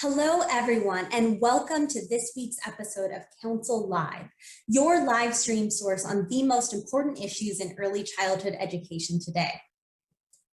Hello, everyone, and welcome to this week's episode of CounciLIVE, your live stream source on the most important issues in early childhood education today.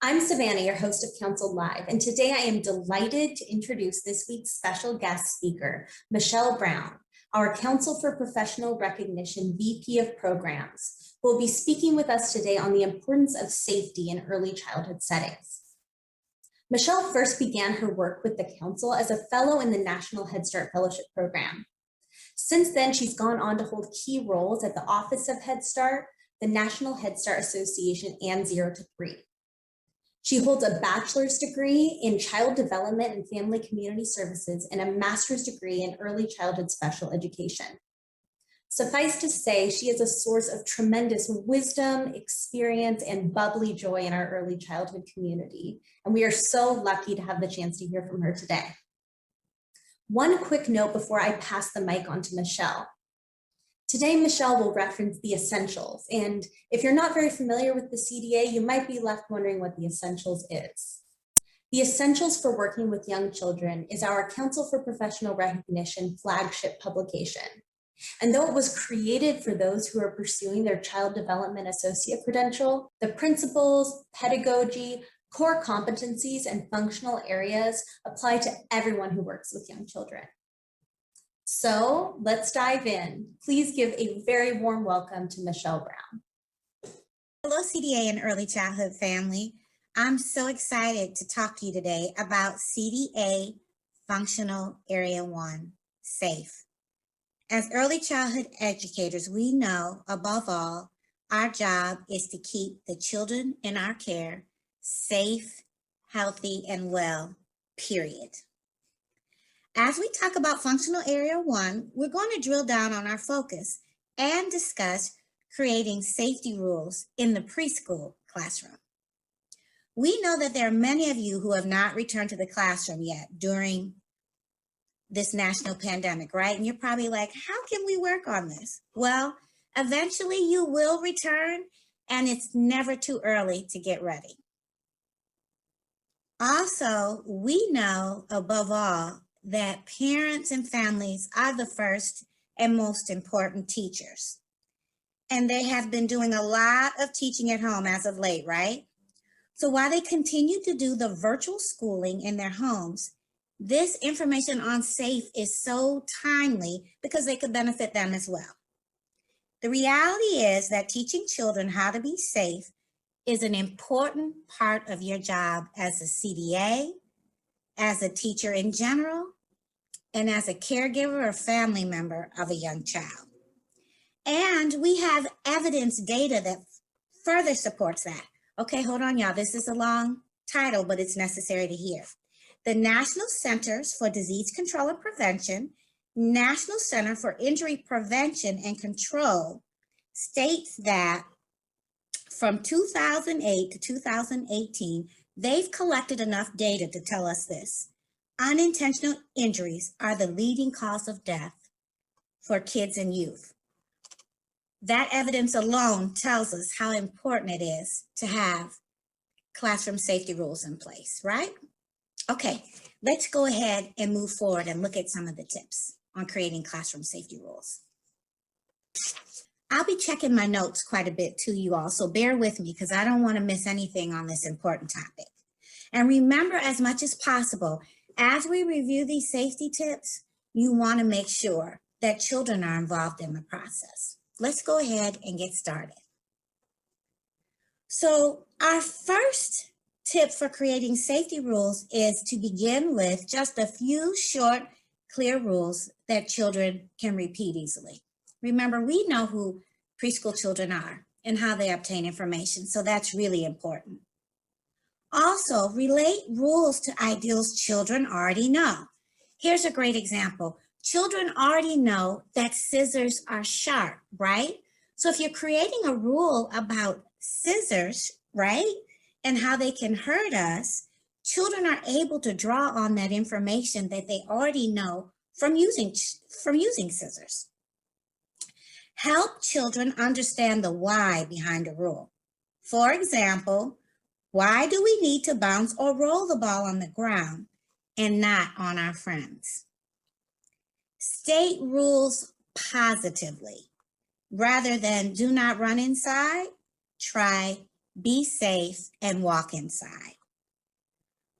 I'm Savannah, your host of CounciLIVE, and today I am delighted to introduce this week's special guest speaker, Michelle Brown, our Council for Professional Recognition VP of Programs, who will be speaking with us today on the importance of safety in early childhood settings. Michelle first began her work with the Council as a fellow in the National Head Start Fellowship Program. Since then, she's gone on to hold key roles at the Office of Head Start, the National Head Start Association, and 0 to 3. She holds a bachelor's degree in child development and family community services and a master's degree in early childhood special education. Suffice to say, she is a source of tremendous wisdom, experience, and bubbly joy in our early childhood community. And we are so lucky to have the chance to hear from her today. One quick note before I pass the mic on to Michelle. Today, Michelle will reference the essentials. And if you're not very familiar with the CDA, you might be left wondering what the essentials is. The Essentials for Working with Young Children is our Council for Professional Recognition flagship publication. And though it was created for those who are pursuing their child development associate credential, the principles, pedagogy, core competencies, and functional areas apply to everyone who works with young children. So let's dive in. Please give a very warm welcome to Michelle Brown. Hello, CDA and early childhood family. I'm so excited to talk to you today about CDA Functional Area 1, SAFE. As early childhood educators, we know, above all, our job is to keep the children in our care safe, healthy, and well, period. As we talk about Functional Area 1, we're going to drill down on our focus and discuss creating safety rules in the preschool classroom. We know that there are many of you who have not returned to the classroom yet during this national pandemic, right? And you're probably like, how can we work on this? Well, eventually you will return, and it's never too early to get ready. Also, we know above all that parents and families are the first and most important teachers. And they have been doing a lot of teaching at home as of late, right? So while they continue to do the virtual schooling in their homes, this information on SAFE is so timely because they could benefit them as well. The reality is that teaching children how to be safe is an important part of your job as a CDA, as a teacher in general, and as a caregiver or family member of a young child. And we have evidence data that further supports that. Okay, hold on, y'all. This is a long title, but it's necessary to hear. The National Centers for Disease Control and Prevention, National Center for Injury Prevention and Control states that from 2008 to 2018, they've collected enough data to tell us this. Unintentional injuries are the leading cause of death for kids and youth. That evidence alone tells us how important it is to have classroom safety rules in place, right? Okay, let's go ahead and move forward and look at some of the tips on creating classroom safety rules. I'll be checking my notes quite a bit too, you all, so bear with me because I don't want to miss anything on this important topic. And remember, as much as possible, as we review these safety tips, you want to make sure that children are involved in the process. Let's go ahead and get started. So our first tip for creating safety rules is to begin with just a few short, clear rules that children can repeat easily. Remember, we know who preschool children are and how they obtain information, so that's really important. Also, relate rules to ideals children already know. Here's a great example. Children already know that scissors are sharp, right? So if you're creating a rule about scissors, right, and how they can hurt us, children are able to draw on that information that they already know from using scissors. Help children understand the why behind a rule. For example, why do we need to bounce or roll the ball on the ground? and not on our friends. State rules positively. Rather than do not run inside, try be safe and walk inside.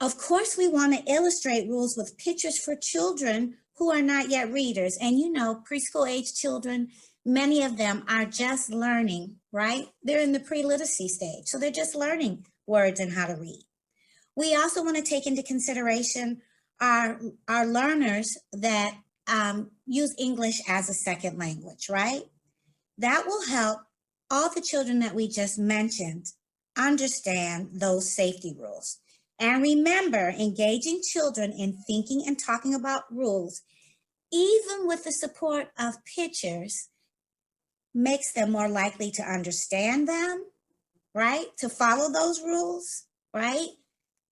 Of course, we want to illustrate rules with pictures for children who are not yet readers. And you know, preschool age children, many of them are just learning, right? They're in the pre-literacy stage, so they're just learning words and how to read. We also want to take into consideration our learners that use English as a second language, right? That will help all the children that we just mentioned understand those safety rules. And remember, engaging children in thinking and talking about rules, even with the support of pictures, makes them more likely to understand them, right? To follow those rules, right?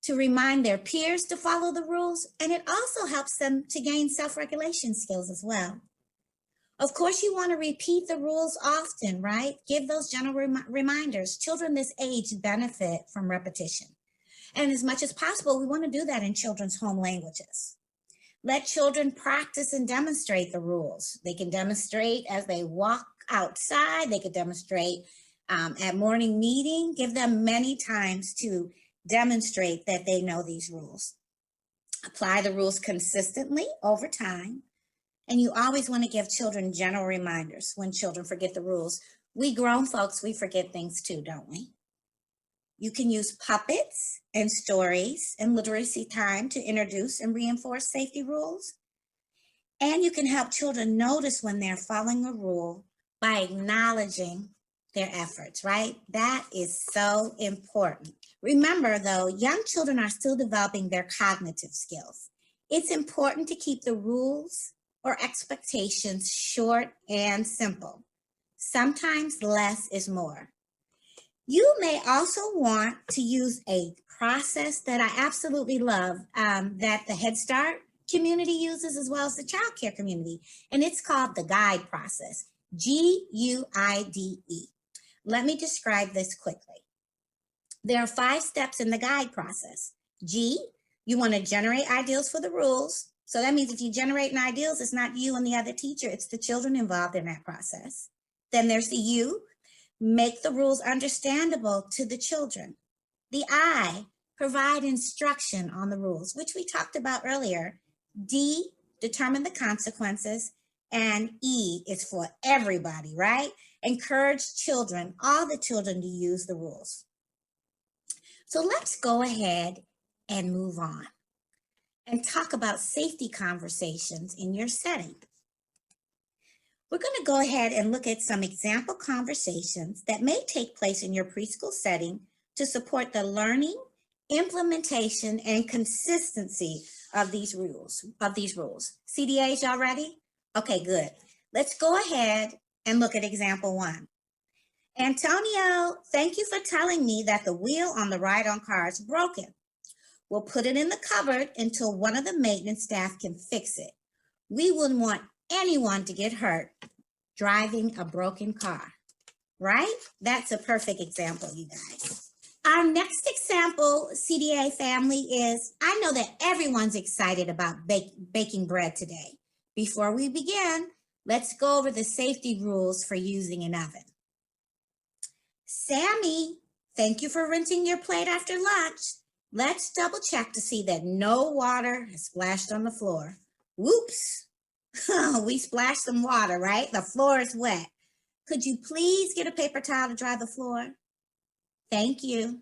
To remind their peers to follow the rules. And it also helps them to gain self-regulation skills as well. Of course, you want to repeat the rules often, right? Give those general reminders. Children this age benefit from repetition. And as much as possible, we want to do that in children's home languages. Let children practice and demonstrate the rules. They can demonstrate as they walk outside. They could demonstrate at morning meeting. Give them many times to demonstrate that they know these rules. Apply the rules consistently over time. And you always want to give children general reminders when children forget the rules. We grown folks, we forget things too, don't we? You can use puppets and stories and literacy time to introduce and reinforce safety rules. And you can help children notice when they're following a rule by acknowledging their efforts, right? That is so important. Remember though, young children are still developing their cognitive skills. It's important to keep the rules or expectations short and simple. Sometimes less is more. You may also want to use a process that I absolutely love that the Head Start community uses as well as the child care community, and it's called the GUIDE process, G-U-I-D-E. Let me describe this quickly. There are 5 steps in the GUIDE process. G, you want to generate ideals for the rules. So that means if you generate ideals, it's not you and the other teacher, it's the children involved in that process. Then there's the U, make the rules understandable to the children. The I, provide instruction on the rules, which we talked about earlier. D, determine the consequences. And E is for everybody, right? Encourage children, all the children, to use the rules. So let's go ahead and move on and talk about safety conversations in your setting. We're going to go ahead and look at some example conversations that may take place in your preschool setting to support the learning, implementation, and consistency of these rules. CDAs, y'all ready? Okay, good. Let's go ahead and look at example 1. Antonio, thank you for telling me that the wheel on the ride-on car is broken. We'll put it in the cupboard until one of the maintenance staff can fix it. We wouldn't want anyone to get hurt driving a broken car, right? That's a perfect example, you guys. Our next example, CDA family, is I know that everyone's excited about baking bread today. Before we begin, let's go over the safety rules for using an oven. Sammy, thank you for rinsing your plate after lunch. Let's double check to see that no water has splashed on the floor. Whoops, we splashed some water, right? The floor is wet. Could you please get a paper towel to dry the floor? Thank you.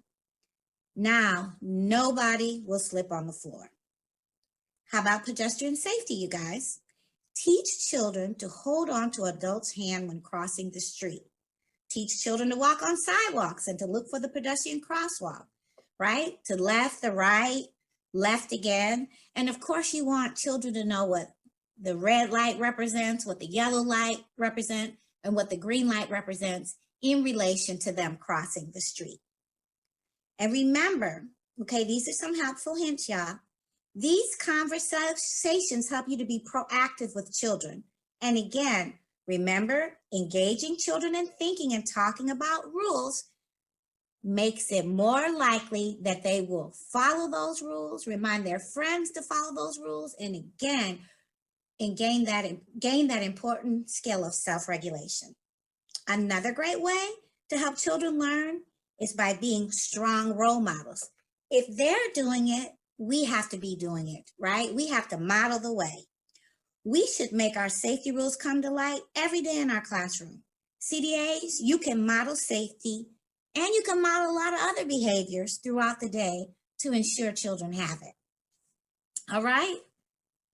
Now, nobody will slip on the floor. How about pedestrian safety, you guys? Teach children to hold on to adults' hand when crossing the street. Teach children to walk on sidewalks and to look for the pedestrian crosswalk, right? To left, the right, left again. And of course, you want children to know what the red light represents, what the yellow light represents, and what the green light represents in relation to them crossing the street. And remember, okay, these are some helpful hints, y'all. These conversations help you to be proactive with children. And again, remember, engaging children in thinking and talking about rules makes it more likely that they will follow those rules, remind their friends to follow those rules, and again, gain that important skill of self-regulation. Another great way to help children learn is by being strong role models. If they're doing it, we have to be doing it, right? We have to model the way. We should make our safety rules come to light every day in our classroom. CDAs, you can model safety and you can model a lot of other behaviors throughout the day to ensure children have it. All right?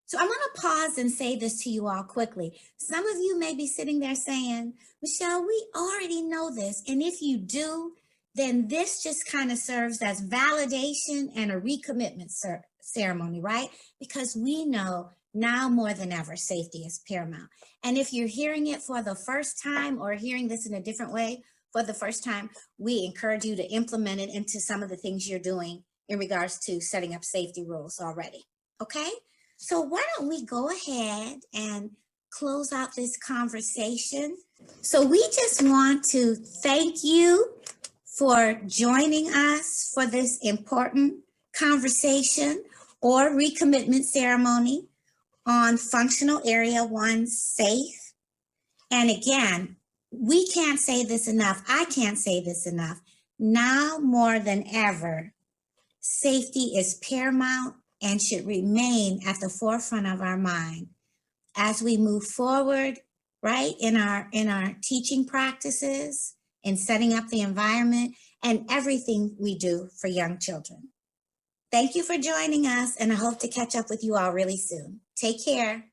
So I'm going to pause and say this to you all quickly. Some of you may be sitting there saying, Michelle, we already know this. And if you do, then this just kind of serves as validation and a recommitment ceremony, right? Because we know now more than ever, safety is paramount. And if you're hearing it for the first time or hearing this in a different way for the first time, we encourage you to implement it into some of the things you're doing in regards to setting up safety rules already, okay? So why don't we go ahead and close out this conversation? So we just want to thank you for joining us for this important conversation or recommitment ceremony on Functional Area 1 SAFE. And again, we can't say this enough. I can't say this enough. Now more than ever, safety is paramount and should remain at the forefront of our mind as we move forward, right, in our teaching practices, in setting up the environment, and everything we do for young children. Thank you for joining us, and I hope to catch up with you all really soon. Take care.